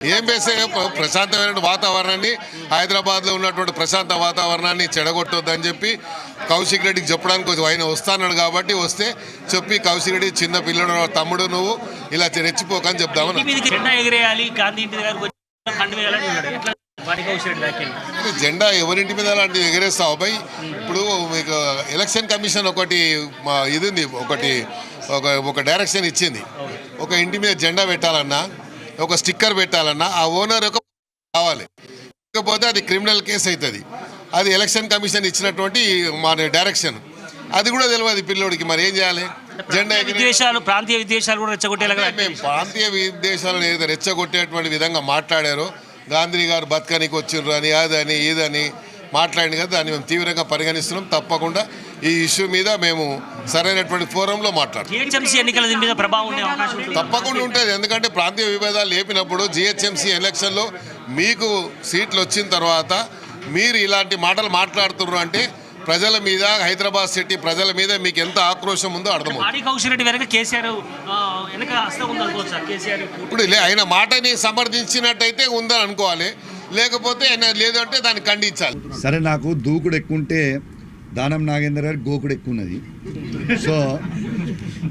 ఏం వేసే ప్రశాంతమైన వాతావరణాన్ని హైదరాబాద్లో ఉన్నటువంటి ప్రశాంత వాతావరణాన్ని చెడగొట్టొద్దని చెప్పి కౌశిక్ రెడ్డికి చెప్పడానికి కొంచెం ఆయన వస్తాన్నాడు కాబట్టి వస్తే చెప్పి కౌశిక్ రెడ్డి చిన్న పిల్లడు తమ్ముడు నువ్వు ఇలా రెచ్చిపోకని చెప్దామని. జెండా ఎవరింటి మీద అలాంటివి ఎగరేస్తావు అబ్బాయి. ఇప్పుడు మీకు ఎలక్షన్ కమిషన్ ఒకటి ఇది ఉంది, ఒక డైరెక్షన్ ఇచ్చింది. ఒక ఇంటి మీద జెండా పెట్టాలన్నా, ఒక స్టిక్కర్ పెట్టాలన్నా ఆ ఓనర్ ఒక కావాలి, లేకపోతే అది క్రిమినల్ కేసు అవుతుంది. అది ఎలక్షన్ కమిషన్ ఇచ్చినటువంటి మన డైరెక్షన్. అది కూడా తెలియదు పిల్లోడికి. మరి ఏం చేయాలి? జెండా ప్రాంతీయ విద్వేషాలు కూడా రెచ్చగొట్టేలాగా మేము ప్రాంతీయ విద్వేషాలను ఏదైతే రెచ్చగొట్టేటువంటి విధంగా మాట్లాడారో, గాంధీ గారు బతకనికి వచ్చిండ్రు అని అదని ఇదని మాట్లాడింది కదా, దాన్ని మేము తీవ్రంగా పరిగణిస్తున్నాం. తప్పకుండా ఈ ఇష్యూ మీద మేము సరైనటువంటి ఫోరంలో మాట్లాడతాం. తప్పకుండా ఉంటుంది. ఎందుకంటే ప్రాంతీయ విభేదాలు లేపినప్పుడు జిహెచ్ఎంసీ ఎలక్షన్లో మీకు సీట్లు వచ్చిన తర్వాత మీరు ఇలాంటి మాటలు మాట్లాడుతున్నారు అంటే ప్రజల మీద, హైదరాబాద్ సిటీ ప్రజల మీద మీకు ఎంత ఆక్రోశం ఉందో అర్థమవుతుంది. ఇప్పుడు ఆయన మాటని సమర్థించినట్టయితే ఉందని అనుకోవాలి, లేకపోతే లేదు అంటే దాన్ని ఖండించాలి. సరే, నాకు దూకుడు ఎక్కువ ఉంటే దానం నాగేందర్ గారి గోకుడు ఎక్కువ ఉన్నది. సో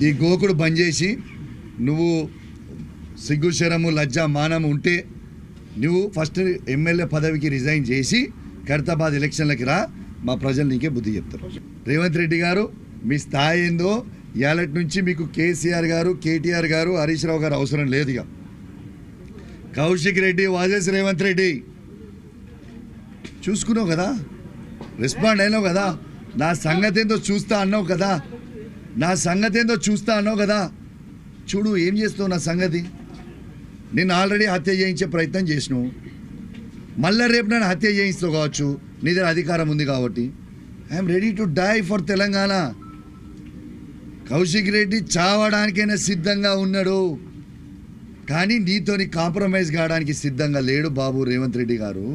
ఈ గోకుడు బంద్ చేసి నువ్వు సిగ్గు శరము లజ్జ మానము ఉంటే నువ్వు ఫస్ట్ ఎమ్మెల్యే పదవికి రిజైన్ చేసి ఖైరతాబాద్ ఎలక్షన్లకి రా. మా ప్రజలు నీకే బుద్ధి చెప్తారు. రేవంత్ రెడ్డి గారు మీ స్థాయి ఏందో ఏలటి నుంచి మీకు కేసీఆర్ గారు, కేటీఆర్ గారు, హరీష్ రావు గారు అవసరం లేదు. ఇక కౌశిక్ రెడ్డి వాజెస్ రేవంత్ రెడ్డి చూసుకున్నావు కదా, రెస్పాండ్ అయినావు కదా, నా సంగతి ఏందో చూస్తా అన్నావు కదా, నా సంగతి ఏందో చూస్తా అన్నావు కదా. చూడు ఏం చేస్తావు నా సంగతి. నేను ఆల్రెడీ హత్య చేయించే ప్రయత్నం చేసినావు, మళ్ళీ రేపు నన్ను హత్య చేయిస్తావు కావచ్చు. నీ దగ్గర అధికారం ఉంది కాబట్టి. I'm ready to die for Telangana. Kaushik Reddy చావడానికైనా సిద్ధంగా ఉన్నాడు, కానీ నీతోని కాంప్రమైజ్ కావడానికి సిద్ధంగా లేడు బాబు రేవంత్ రెడ్డి గారు.